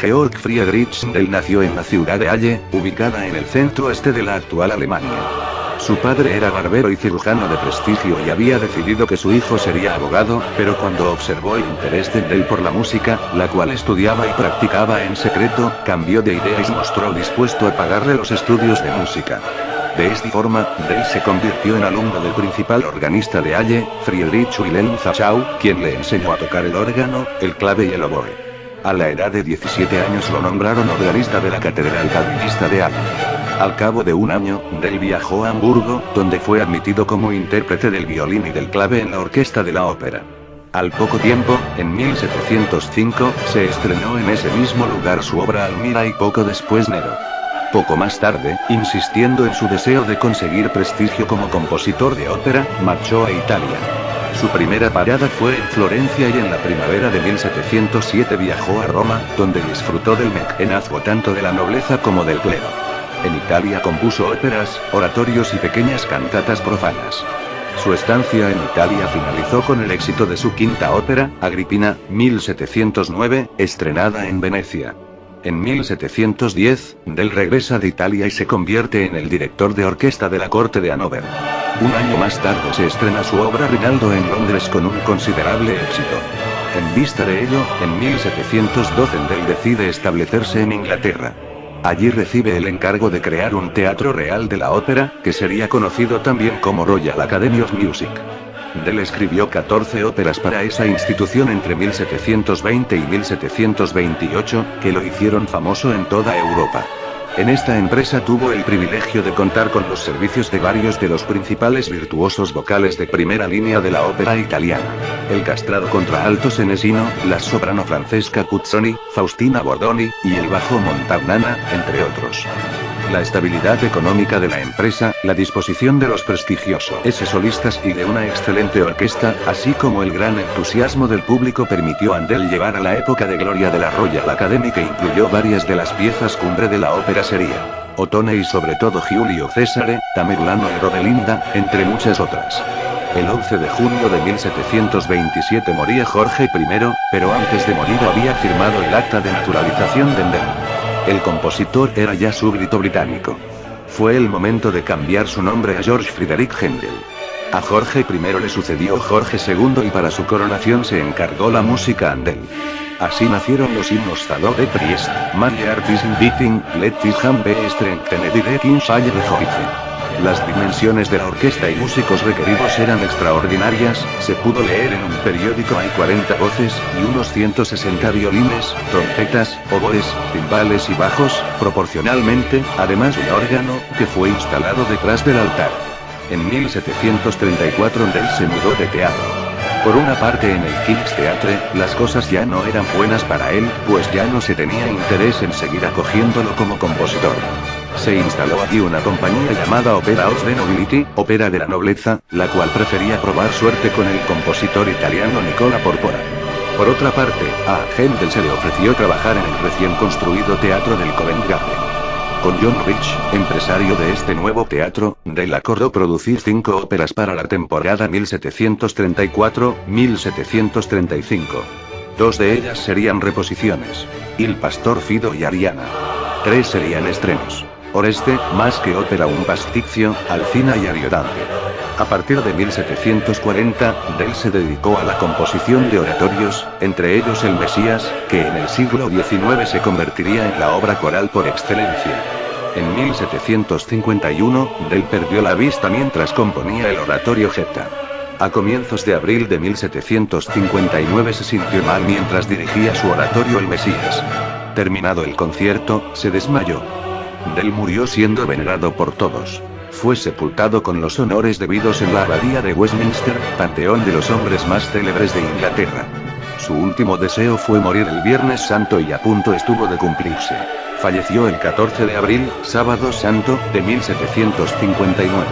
Georg Friedrich Händel nació en la ciudad de Halle, ubicada en el centro-este de la actual Alemania. Su padre era barbero y cirujano de prestigio y había decidido que su hijo sería abogado, pero cuando observó el interés de Händel por la música, la cual estudiaba y practicaba en secreto, cambió de idea y se mostró dispuesto a pagarle los estudios de música. De esta forma, Händel se convirtió en alumno del principal organista de Halle, Friedrich Wilhelm Zachau, quien le enseñó a tocar el órgano, el clave y el oboe. A la edad de 17 años lo nombraron organista de la Catedral Calvinista de Halle. Al cabo de un año, Händel viajó a Hamburgo, donde fue admitido como intérprete del violín y del clave en la orquesta de la ópera. Al poco tiempo, en 1705, se estrenó en ese mismo lugar su obra Almira y poco después Nero. Poco más tarde, insistiendo en su deseo de conseguir prestigio como compositor de ópera, marchó a Italia. Su primera parada fue en Florencia y en la primavera de 1707 viajó a Roma, donde disfrutó del mecenazgo tanto de la nobleza como del clero. En Italia compuso óperas, oratorios y pequeñas cantatas profanas. Su estancia en Italia finalizó con el éxito de su quinta ópera, Agripina, 1709, estrenada en Venecia. En 1710, Händel regresa de Italia y se convierte en el director de orquesta de la corte de Hannover. Un año más tarde se estrena su obra Rinaldo en Londres con un considerable éxito. En vista de ello, en 1712 Händel decide establecerse en Inglaterra. Allí recibe el encargo de crear un teatro real de la ópera, que sería conocido también como Royal Academy of Music. Händel escribió 14 óperas para esa institución entre 1720 y 1728, que lo hicieron famoso en toda Europa. En esta empresa tuvo el privilegio de contar con los servicios de varios de los principales virtuosos vocales de primera línea de la ópera italiana: el castrado contralto senesino, la soprano Francesca Cuzzoni, Faustina Bordoni, y el bajo Montagnana, entre otros. La estabilidad económica de la empresa, la disposición de los prestigiosos solistas y de una excelente orquesta, así como el gran entusiasmo del público permitió a Händel llevar a la época de gloria de la Royal Academy, que incluyó varias de las piezas cumbre de la ópera seria: Ottone y sobre todo Giulio Cesare, Tamerlano y Rodelinda, entre muchas otras. El 11 de junio de 1727 moría Jorge I, pero antes de morir había firmado el acta de naturalización de Händel. El compositor era ya súbdito británico. Fue el momento de cambiar su nombre a Georg Friedrich Händel. A Jorge I le sucedió Jorge II y para su coronación se encargó la música a Händel. Así nacieron los himnos Zado de Priest, Marie Artis Inviting, Let His Hand Be Strengthened y The King Shall Rejoice. Las dimensiones de la orquesta y músicos requeridos eran extraordinarias, se pudo leer en un periódico: hay 40 voces, y unos 160 violines, trompetas, oboes, timbales y bajos, proporcionalmente, además un órgano, que fue instalado detrás del altar. En 1734 Händel se mudó de teatro. Por una parte, en el King's Theatre, las cosas ya no eran buenas para él, pues ya no se tenía interés en seguir acogiéndolo como compositor. Se instaló allí una compañía llamada Opera of the Nobility, ópera de la nobleza, la cual prefería probar suerte con el compositor italiano Nicola Porpora. Por otra parte, a Händel se le ofreció trabajar en el recién construido teatro del Covent Garden. Con John Rich, empresario de este nuevo teatro, Händel acordó producir 5 óperas para la temporada 1734-1735. 2 de ellas serían reposiciones: Il Pastor Fido y Ariana. 3 serían estrenos: Oreste, más que ópera un pasticcio, Alcina y Ariodante. A partir de 1740, Händel se dedicó a la composición de oratorios, entre ellos el Mesías, que en el siglo XIX se convertiría en la obra coral por excelencia. En 1751, Händel perdió la vista mientras componía el oratorio Getta. A comienzos de abril de 1759 se sintió mal mientras dirigía su oratorio El Mesías. Terminado el concierto, se desmayó. Händel murió siendo venerado por todos. Fue sepultado con los honores debidos en la abadía de Westminster, panteón de los hombres más célebres de Inglaterra. Su último deseo fue morir el Viernes Santo y a punto estuvo de cumplirse. Falleció el 14 de abril, Sábado Santo, de 1759.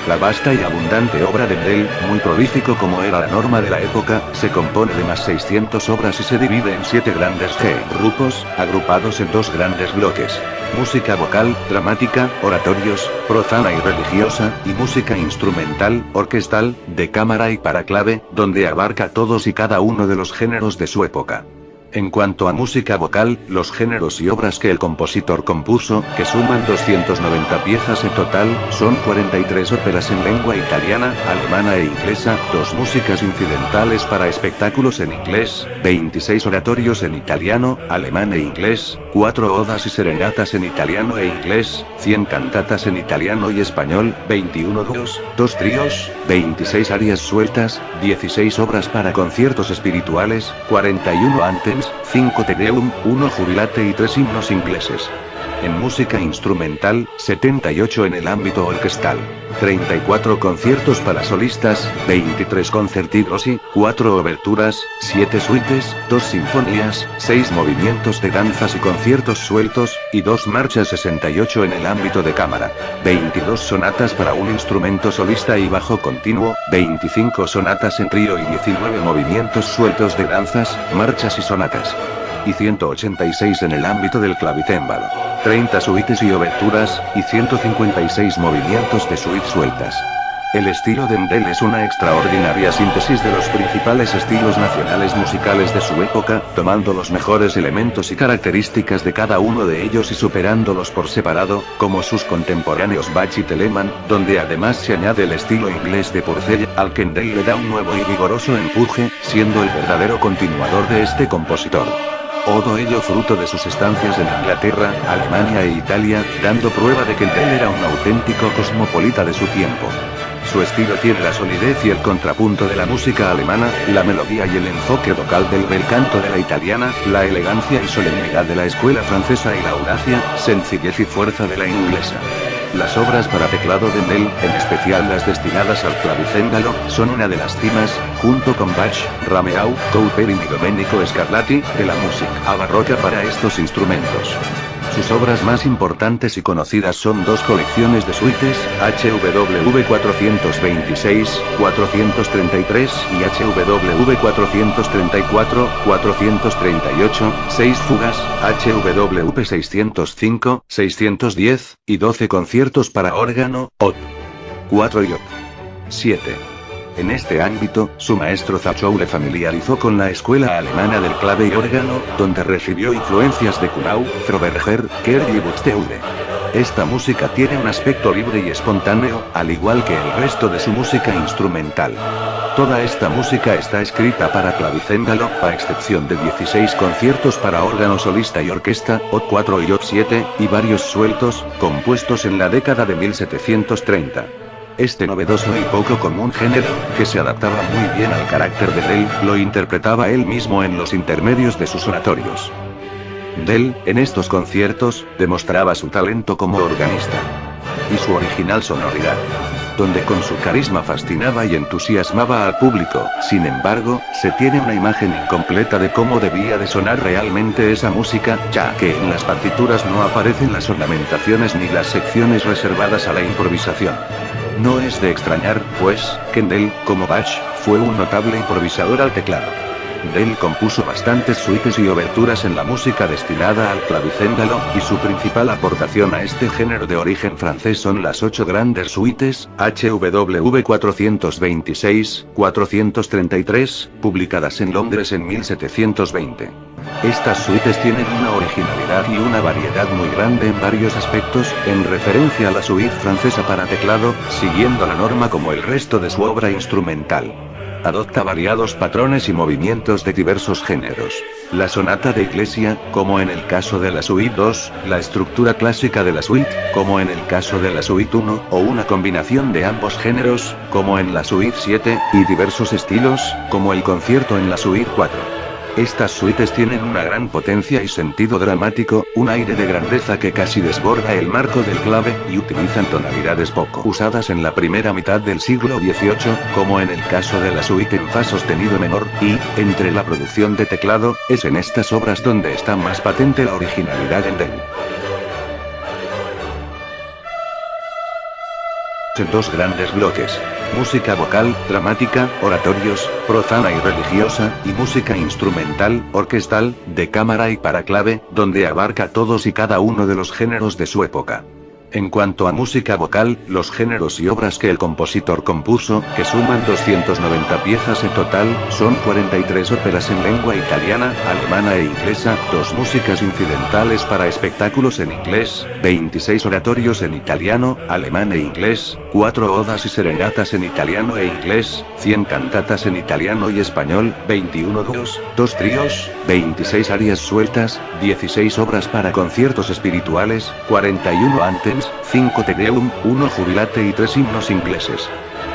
La vasta y abundante obra de Händel, muy prolífico como era la norma de la época, se compone de más 600 obras y se divide en 7 grandes grupos, agrupados en 2 grandes bloques: música vocal, dramática, oratorios, profana y religiosa, y música instrumental, orquestal, de cámara y para clave, donde abarca todos y cada uno de los géneros de su época. En cuanto a música vocal, los géneros y obras que el compositor compuso, que suman 290 piezas en total, son 43 óperas en lengua italiana, alemana e inglesa, 2 músicas incidentales para espectáculos en inglés, 26 oratorios en italiano, alemán e inglés, 4 odas y serenatas en italiano e inglés, 100 cantatas en italiano y español, 21 dúos, 2 tríos, 26 arias sueltas, 16 obras para conciertos espirituales, 41 anthems, 5 Te Deum, 1 Jubilate y 3 himnos ingleses. En música instrumental, 78 en el ámbito orquestal. 34 conciertos para solistas, 23 concerti grossi, 4 oberturas, 7 suites, 2 sinfonías, 6 movimientos de danzas y conciertos sueltos, y 2 marchas 68 en el ámbito de cámara. 22 sonatas para un instrumento solista y bajo continuo, 25 sonatas en trío y 19 movimientos sueltos de danzas, marchas y sonatas. Y 186 en el ámbito del clavicémbalo. 30 suites y oberturas, y 156 movimientos de suite sueltas. El estilo de Händel es una extraordinaria síntesis de los principales estilos nacionales musicales de su época, tomando los mejores elementos y características de cada uno de ellos y superándolos por separado, como sus contemporáneos Bach y Telemann, donde además se añade el estilo inglés de Purcell, al que Händel le da un nuevo y vigoroso empuje, siendo el verdadero continuador de este compositor. Todo ello fruto de sus estancias en Inglaterra, Alemania e Italia, dando prueba de que Händel era un auténtico cosmopolita de su tiempo. Su estilo tiene la solidez y el contrapunto de la música alemana, la melodía y el enfoque vocal del bel canto de la italiana, la elegancia y solemnidad de la escuela francesa y la audacia, sencillez y fuerza de la inglesa. Las obras para teclado de Händel, en especial las destinadas al clavicémbalo, son una de las cimas, junto con Bach, Rameau, Couperin y Domenico Scarlatti, de la música barroca para estos instrumentos. Sus obras más importantes y conocidas son 2 colecciones de suites, HWV 426, 433 y HWV 434, 438, 6 fugas, HWV 605, 610, y 12 conciertos para órgano, Op. 4 y Op. 7. En este ámbito, su maestro Zachau le familiarizó con la escuela alemana del clave y órgano, donde recibió influencias de Kuhnau, Froberger, Kerr y Buxtehude. Esta música tiene un aspecto libre y espontáneo, al igual que el resto de su música instrumental. Toda esta música está escrita para clavicémbalo, a excepción de 16 conciertos para órgano solista y orquesta, Op. 4 y Op. 7, y varios sueltos, compuestos en la década de 1730. Este novedoso y poco común género, que se adaptaba muy bien al carácter de Händel, lo interpretaba él mismo en los intermedios de sus oratorios. Händel, en estos conciertos, demostraba su talento como organista. Y su original sonoridad. Donde con su carisma fascinaba y entusiasmaba al público, sin embargo, se tiene una imagen incompleta de cómo debía de sonar realmente esa música, ya que en las partituras no aparecen las ornamentaciones ni las secciones reservadas a la improvisación. No es de extrañar, pues, que Händel, como Bach, fue un notable improvisador al teclado. Händel compuso bastantes suites y oberturas en la música destinada al clavicémbalo, y su principal aportación a este género de origen francés son las 8 grandes suites, HWV 426, 433, publicadas en Londres en 1720. Estas suites tienen una originalidad y una variedad muy grande en varios aspectos, en referencia a la suite francesa para teclado, siguiendo la norma como el resto de su obra instrumental. Adopta variados patrones y movimientos de diversos géneros. La sonata de iglesia, como en el caso de la suite 2, la estructura clásica de la suite, como en el caso de la suite 1, o una combinación de ambos géneros, como en la suite 7, y diversos estilos, como el concierto en la suite 4. Estas suites tienen una gran potencia y sentido dramático, un aire de grandeza que casi desborda el marco del clave, y utilizan tonalidades poco usadas en la primera mitad del siglo XVIII, como en el caso de la suite en fa sostenido menor, y, entre la producción de teclado, es en estas obras donde está más patente la originalidad de Händel. En 2 grandes bloques: música vocal, dramática, oratorios, profana y religiosa, y música instrumental, orquestal, de cámara y para clave, donde abarca todos y cada uno de los géneros de su época. En cuanto a música vocal, los géneros y obras que el compositor compuso, que suman 290 piezas en total, son 43 óperas en lengua italiana, alemana e inglesa, 2 músicas incidentales para espectáculos en inglés, 26 oratorios en italiano, alemán e inglés, 4 odas y serenatas en italiano e inglés, 100 cantatas en italiano y español, 21 dúos, 2 tríos, 26 arias sueltas, 16 obras para conciertos espirituales, 41 anthems, 5 Te Deum, 1 Jubilate y 3 himnos ingleses.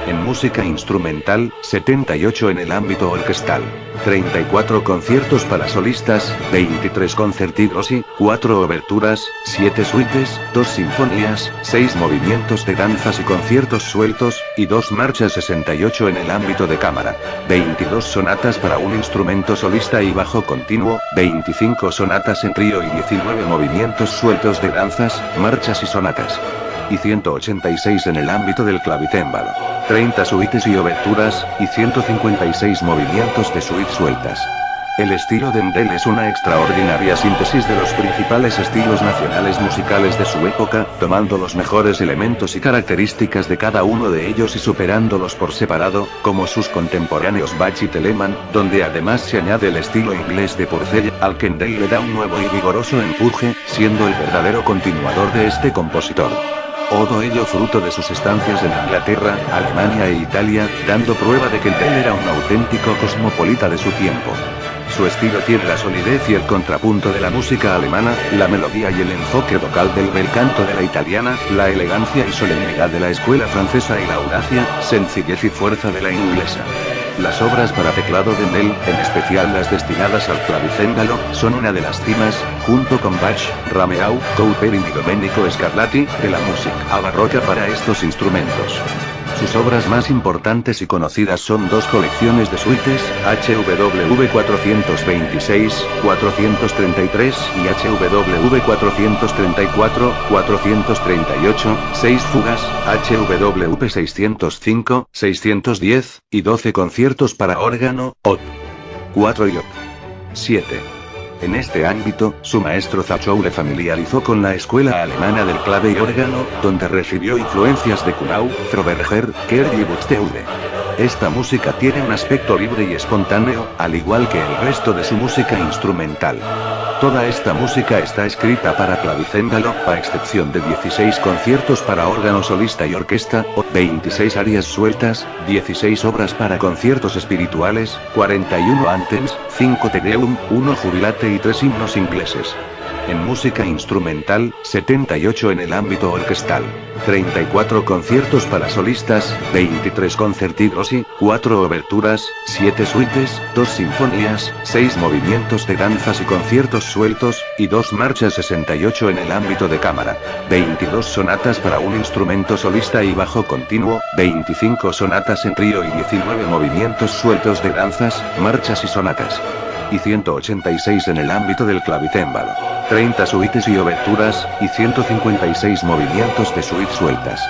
En música instrumental, 78 en el ámbito orquestal. 34 conciertos para solistas, 23 concerti grossi, 4 oberturas, 7 suites, 2 sinfonías, 6 movimientos de danzas y conciertos sueltos, y 2 marchas 68 en el ámbito de cámara. 22 sonatas para un instrumento solista y bajo continuo, 25 sonatas en trío y 19 movimientos sueltos de danzas, marchas y sonatas. Y 186 en el ámbito del clavicémbalo. 30 suites y oberturas, y 156 movimientos de suite sueltas. El estilo de Händel es una extraordinaria síntesis de los principales estilos nacionales musicales de su época, tomando los mejores elementos y características de cada uno de ellos y superándolos por separado, como sus contemporáneos Bach y Telemann, donde además se añade el estilo inglés de Purcell, al que Händel le da un nuevo y vigoroso empuje, siendo el verdadero continuador de este compositor. Todo ello fruto de sus estancias en Inglaterra, Alemania e Italia, dando prueba de que Händel era un auténtico cosmopolita de su tiempo. Su estilo tiene la solidez y el contrapunto de la música alemana, la melodía y el enfoque vocal del bel canto de la italiana, la elegancia y solemnidad de la escuela francesa y la audacia, sencillez y fuerza de la inglesa. Las obras para teclado de Händel, en especial las destinadas al clavicémbalo, son una de las cimas, junto con Bach, Rameau, Couperin y Domenico Scarlatti, de la música barroca para estos instrumentos. Sus obras más importantes y conocidas son 2 colecciones de suites, HWV 426, 433 y HWV 434, 438, 6 fugas, HWV 605, 610, y 12 conciertos para órgano, Op. 4 y Op. 7. En este ámbito, su maestro Zachou le familiarizó con la escuela alemana del clave y órgano, donde recibió influencias de Kuhnau, Froberger, Kerr y Buxtehude. Esta música tiene un aspecto libre y espontáneo, al igual que el resto de su música instrumental. Toda esta música está escrita para clavicémbalo, a excepción de 16 conciertos para órgano solista y orquesta, 26 arias sueltas, 16 obras para conciertos espirituales, 41 anthems, 5 Te Deum, 1 Jubilate y 3 himnos ingleses. En música instrumental, 78 en el ámbito orquestal. 34 conciertos para solistas, 23 concerti grossi, 4 oberturas, 7 suites, 2 sinfonías, 6 movimientos de danzas y conciertos sueltos, y 2 marchas 68 en el ámbito de cámara. 22 sonatas para un instrumento solista y bajo continuo, 25 sonatas en trío y 19 movimientos sueltos de danzas, marchas y sonatas. Y 186 en el ámbito del clavicémbalo. 30 suites y oberturas, y 156 movimientos de suite sueltas.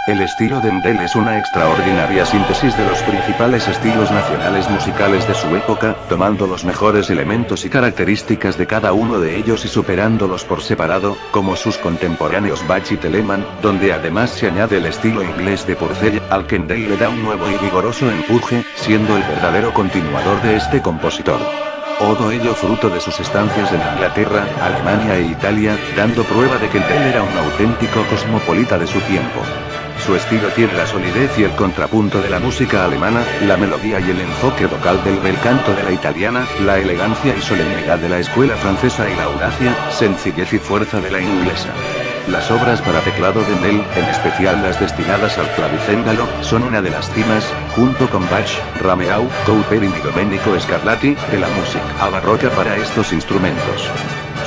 El estilo de Händel es una extraordinaria síntesis de los principales estilos nacionales musicales de su época, tomando los mejores elementos y características de cada uno de ellos y superándolos por separado, como sus contemporáneos Bach y Telemann, donde además se añade el estilo inglés de Purcell, al que Händel le da un nuevo y vigoroso empuje, siendo el verdadero continuador de este compositor. Todo ello fruto de sus estancias en Inglaterra, Alemania e Italia, dando prueba de que Händel era un auténtico cosmopolita de su tiempo. Su estilo tiene la solidez y el contrapunto de la música alemana, la melodía y el enfoque vocal del bel canto de la italiana, la elegancia y solemnidad de la escuela francesa y la audacia, sencillez y fuerza de la inglesa. Las obras para teclado de Händel, en especial las destinadas al clavicémbalo, son una de las cimas, junto con Bach, Rameau, Couperin y Domenico Scarlatti, de la música barroca para estos instrumentos.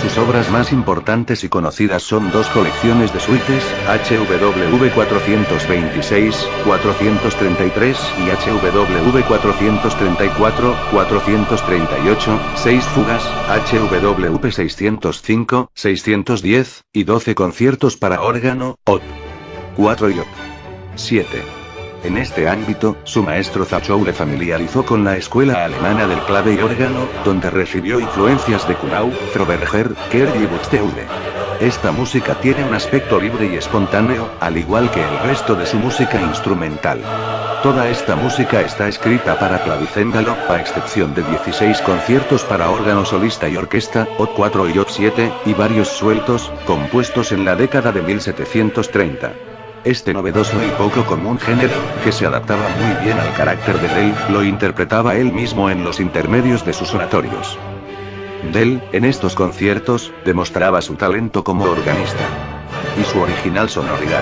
Sus obras más importantes y conocidas son 2 colecciones de suites, HWV 426, 433 y HWV 434, 438, 6 fugas, HWV 605, 610, y 12 conciertos para órgano, Op. 4 y Op. 7. En este ámbito, su maestro Zachou le familiarizó con la escuela alemana del clave y órgano, donde recibió influencias de Kuhnau, Froberger, Kerr y Buxtehude. Esta música tiene un aspecto libre y espontáneo, al igual que el resto de su música instrumental. Toda esta música está escrita para clavicémbalo, a excepción de 16 conciertos para órgano solista y orquesta, Op. 4 y Op. 7, y varios sueltos, compuestos en la década de 1730. Este novedoso y poco común género, que se adaptaba muy bien al carácter de Dell, lo interpretaba él mismo en los intermedios de sus oratorios. Dell, en estos conciertos, demostraba su talento como organista. Y su original sonoridad,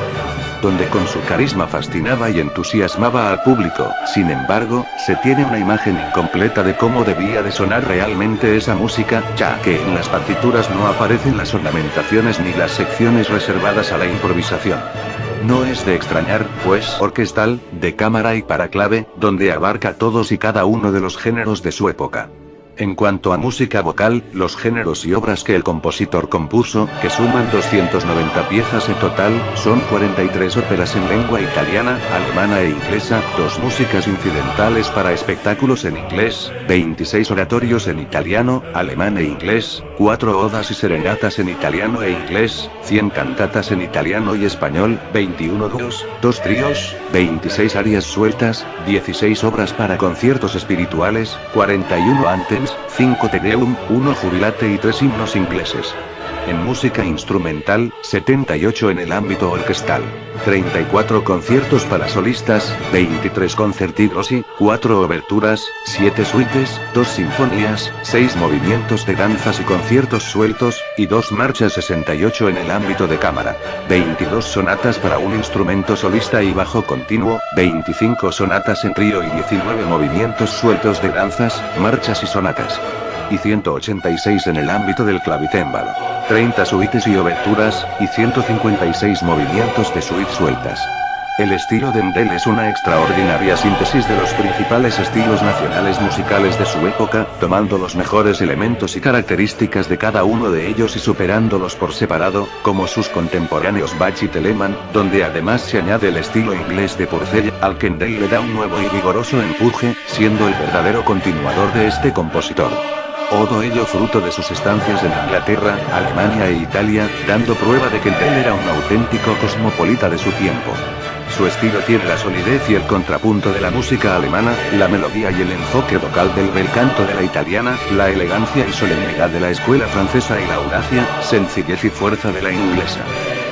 donde con su carisma fascinaba y entusiasmaba al público. Sin embargo, se tiene una imagen incompleta de cómo debía de sonar realmente esa música, ya que en las partituras no aparecen las ornamentaciones ni las secciones reservadas a la improvisación. No es de extrañar, pues, orquestal, de cámara y para clave, donde abarca todos y cada uno de los géneros de su época. En cuanto a música vocal, los géneros y obras que el compositor compuso, que suman 290 piezas en total, son 43 óperas en lengua italiana, alemana e inglesa, 2 músicas incidentales para espectáculos en inglés, 26 oratorios en italiano, alemán e inglés, 4 odas y serenatas en italiano e inglés, 100 cantatas en italiano y español, 21 dúos, 2 tríos, 26 arias sueltas, 16 obras para conciertos espirituales, 41 anthems, 5 Te Deum, 1 Jubilate y 3 himnos ingleses. En música instrumental, 78 en el ámbito orquestal. 34 conciertos para solistas, 23 concerti grossi, 4 oberturas, 7 suites, 2 sinfonías, 6 movimientos de danzas y conciertos sueltos, y 2 marchas 68 en el ámbito de cámara. 22 sonatas para un instrumento solista y bajo continuo, 25 sonatas en trío y 19 movimientos sueltos de danzas, marchas y sonatas. Y 186 en el ámbito del clavicémbalo. 30 suites y oberturas, y 156 movimientos de suite sueltas. El estilo de Handel es una extraordinaria síntesis de los principales estilos nacionales musicales de su época, tomando los mejores elementos y características de cada uno de ellos y superándolos por separado, como sus contemporáneos Bach y Telemann, donde además se añade el estilo inglés de Purcell, al que Handel le da un nuevo y vigoroso empuje, siendo el verdadero continuador de este compositor. Todo ello fruto de sus estancias en Inglaterra, Alemania e Italia, dando prueba de que Handel era un auténtico cosmopolita de su tiempo. Su estilo tiene la solidez y el contrapunto de la música alemana, la melodía y el enfoque vocal del bel canto de la italiana, la elegancia y solemnidad de la escuela francesa y la audacia, sencillez y fuerza de la inglesa.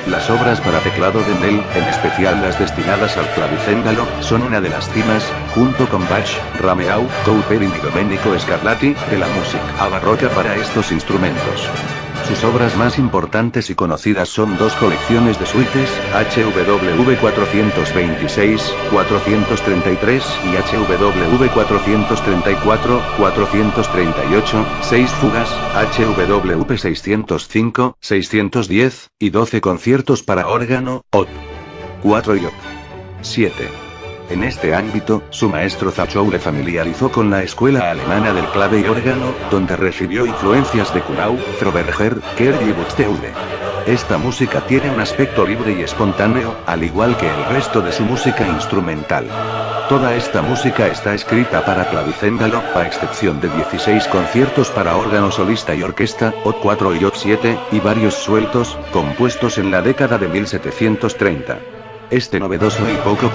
Las obras para teclado de Handel, en especial las destinadas al clavicémbalo, son una de las cimas, junto con Bach, Rameau, Couperin y Domenico Scarlatti, de la música barroca para estos instrumentos. Sus obras más importantes y conocidas son 2 colecciones de suites, HWV 426, 433 y HWV 434, 438, 6 fugas, HWV 605, 610, y 12 conciertos para órgano, Op. 4 y Op. 7. En este ámbito, su maestro Zachau le familiarizó con la escuela alemana del clave y órgano, donde recibió influencias de Kuhnau, Froberger, Kerr y Buxtehude. Esta música tiene un aspecto libre y espontáneo, al igual que el resto de su música instrumental. Toda esta música está escrita para clavicémbalo, a excepción de 16 conciertos para órgano solista y orquesta, Op. 4 y Op. 7, y varios sueltos, compuestos en la década de 1730. Este novedoso y poco